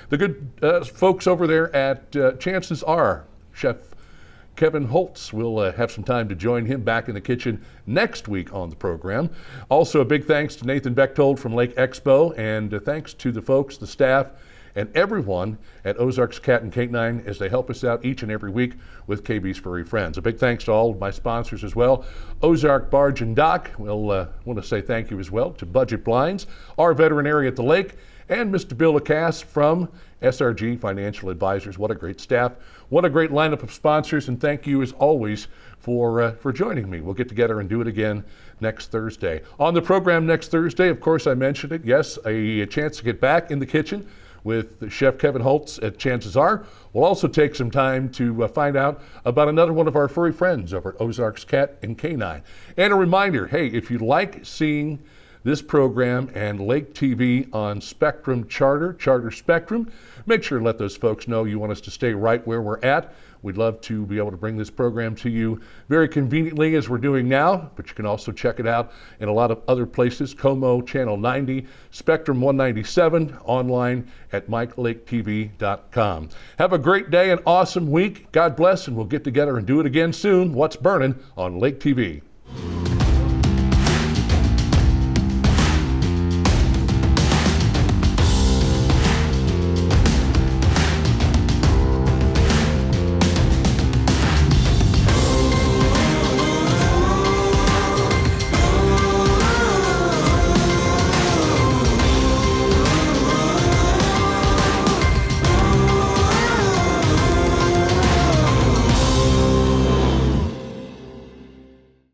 the good folks over there at Chances Are, Chef Kevin Holtz. We'll have some time to join him back in the kitchen next week on the program. Also, a big thanks to Nathan Bechtold from Lake Expo, and thanks to the folks, the staff, and everyone at Ozarks Cat and Canine as they help us out each and every week with KB's Furry Friends. A big thanks to all of my sponsors as well. Ozark Barge and Dock. We'll want to say thank you as well to Budget Blinds, our veterinary at the lake, and Mr. Bill Lacasse from SRG Financial Advisors. What a great staff. What a great lineup of sponsors, and thank you as always for joining me. We'll get together and do it again next Thursday. On the program next Thursday, of course, I mentioned it, yes, a chance to get back in the kitchen with Chef Kevin Holtz at Chances Are. We'll also take some time to find out about another one of our furry friends over at Ozarks Cat and Canine. And a reminder, hey, if you like seeing this program and Lake TV on Spectrum Charter Spectrum, make sure to let those folks know you want us to stay right where we're at. We'd love to be able to bring this program to you very conveniently as we're doing now, but you can also check it out in a lot of other places. Como Channel 90, Spectrum 197, online at MikeLakeTV.com. Have a great day and awesome week. God bless, and we'll get together and do it again soon. What's Burnin' on Lake TV.